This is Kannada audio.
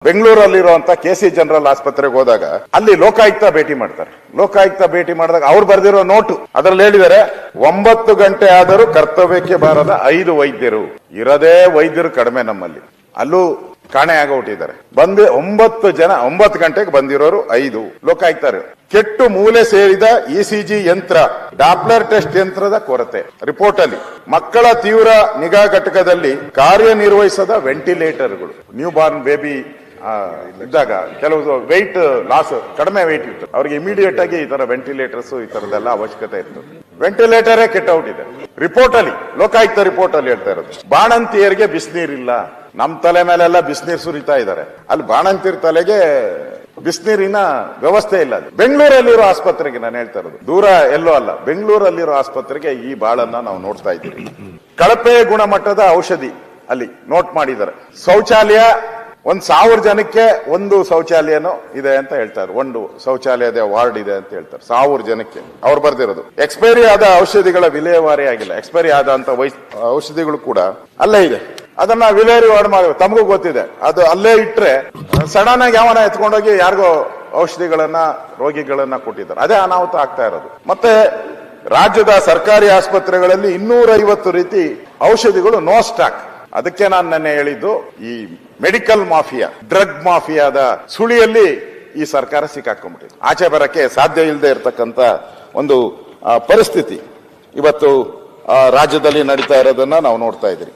ಬೆಂಗಳೂರಲ್ಲಿರುವಂತ KC ಜನರಲ್ ಆಸ್ಪತ್ರೆಗೆ ಹೋದಾಗ ಅಲ್ಲಿ ಲೋಕಾಯುಕ್ತ ಭೇಟಿ ಮಾಡ್ತಾರೆ. ಲೋಕಾಯುಕ್ತ ಭೇಟಿ ಮಾಡಿದಾಗ ಅವ್ರು ಬರ್ದಿರೋ ನೋಟು ಅದರಲ್ಲಿ ಹೇಳಿದರೆ 9 ಗಂಟೆ ಆದರೂ ಕರ್ತವ್ಯಕ್ಕೆ ಬಾರದ 5 ವೈದ್ಯರು ಇರದೇ ವೈದ್ಯರು ಕಡಿಮೆ ನಮ್ಮಲ್ಲಿ. ಅಲ್ಲೂ ಕಾಣೆ ಆಗೋಟಿದ್ದಾರೆ. 9 ಗಂಟೆಗೆ ಬಂದಿರೋರು 5 ಲೋಕಾಯುಕ್ತರು. ಕೆಟ್ಟು ಮೂಲೆ ಸೇರಿದ ECG ಯಂತ್ರ, ಡಾಪ್ಲರ್ ಟೆಸ್ಟ್ ಯಂತ್ರದ ಕೊರತೆ ರಿಪೋರ್ಟ್ ಅಲ್ಲಿ. ಮಕ್ಕಳ ತೀವ್ರ ನಿಗಾ ಘಟಕದಲ್ಲಿ ಕಾರ್ಯನಿರ್ವಹಿಸದ ವೆಂಟಿಲೇಟರ್ಗಳು. ನ್ಯೂ ಬಾರ್ನ್ ಬೇಬಿ ಇದ್ದಾಗ ಕೆಲವು ವೆಯ್ಟ್ ಲಾಸ್, ಕಡಿಮೆ ವೆಯ್ಟ್ ಇತ್ತು, ಅವ್ರಿಗೆ ಇಮಿಡಿಯೇಟ್ ಆಗಿ ಈ ತರ ವೆಂಟಿಲೇಟರ್ಸ್ ಈ ತರದೆಲ್ಲ ಅವಶ್ಯಕತೆ ಇತ್ತು. ವೆಂಟಿಲೇಟರೇ ಕೆಟ್ಟೌಟ್ ಇದೆ ರಿಪೋರ್ಟ್ ಅಲ್ಲಿ, ಲೋಕಾಯುಕ್ತ ರಿಪೋರ್ಟ್ ಅಲ್ಲಿ ಹೇಳ್ತಾ ಇರೋದು. ಬಾಣಂತಿಯರಿಗೆ ಬಿಸಿನೀರಿಲ್ಲ. ನಮ್ ತಲೆ ಮೇಲೆಲ್ಲ ಬಿಸಿನೀರು ಸುರಿತಾ ಇದ್ದಾರೆ, ಅಲ್ಲಿ ಬಾಣಂತಿಯರ ತಲೆಗೆ ಬಿಸಿನೀರಿನ ವ್ಯವಸ್ಥೆ ಇಲ್ಲ. ಬೆಂಗಳೂರಲ್ಲಿರೋ ಆಸ್ಪತ್ರೆಗೆ ನಾನು ಹೇಳ್ತಾ ಇರೋದು, ದೂರ ಎಲ್ಲೋ ಅಲ್ಲ, ಬೆಂಗಳೂರಲ್ಲಿರೋ ಆಸ್ಪತ್ರೆಗೆ ಈ ಬಾಳನ್ನ ನಾವು ನೋಡ್ತಾ ಇದ್ದೀವಿ. ಕಳಪೆ ಗುಣಮಟ್ಟದ ಔಷಧಿ ಅಲ್ಲಿ ನೋಟ್ ಮಾಡಿದ್ದಾರೆ. ಶೌಚಾಲಯ 1000 ಜನಕ್ಕೆ ಒಂದು ಶೌಚಾಲಯನೂ ಇದೆ ಅಂತ ಹೇಳ್ತಾರೆ. ಒಂದು ಶೌಚಾಲಯದ ವಾರ್ಡ್ ಇದೆ ಅಂತ ಹೇಳ್ತಾರೆ 1000 ಜನಕ್ಕೆ. ಅವ್ರು ಬರ್ದಿರೋದು ಎಕ್ಸ್ಪೈರಿ ಆದ ಔಷಧಿಗಳ ವಿಲೇವಾರಿ ಆಗಿಲ್ಲ. ಎಕ್ಸ್ಪೈರಿ ಆದಂತ ಔಷಧಿಗಳು ಕೂಡ ಅಲ್ಲೇ ಇದೆ, ಅದನ್ನ ವಿಲೇವಾರಿ ಮಾಡಬೇಕು. ತಮಗೂ ಗೊತ್ತಿದೆ, ಅದು ಅಲ್ಲೇ ಇಟ್ರೆ ಸಡನ್ ಆಗಿ ಯಾವನ ಎತ್ಕೊಂಡೋಗಿ ಯಾರಿಗೋ ಔಷಧಿಗಳನ್ನ ರೋಗಿಗಳನ್ನ ಕೊಟ್ಟಿದ್ದಾರೆ. ಅದೇ ಅನಾಹುತ ಆಗ್ತಾ ಇರೋದು. ಮತ್ತೆ ರಾಜ್ಯದ ಸರ್ಕಾರಿ ಆಸ್ಪತ್ರೆಗಳಲ್ಲಿ 250 ರೀತಿ ಔಷಧಿಗಳು ನೋ ಸ್ಟಾಕ್. ಅದಕ್ಕೆ ನಾನು ನೆನ್ನೆ ಹೇಳಿದ್ದು, ಈ ಮೆಡಿಕಲ್ ಮಾಫಿಯಾ, ಡ್ರಗ್ ಮಾಫಿಯಾದ ಸುಳಿಯಲ್ಲಿ ಈ ಸರ್ಕಾರ ಸಿಕ್ಕಾಕೊಂಡ್ಬಿಟ್ಟಿದೆ. ಆಚೆ ಬರಕ್ಕೆ ಸಾಧ್ಯ ಇಲ್ಲದೆ ಇರತಕ್ಕಂತ ಒಂದು ಪರಿಸ್ಥಿತಿ ಇವತ್ತು ರಾಜ್ಯದಲ್ಲಿ ನಡೀತಾ ಇರೋದನ್ನ ನಾವು ನೋಡ್ತಾ ಇದ್ದೀವಿ.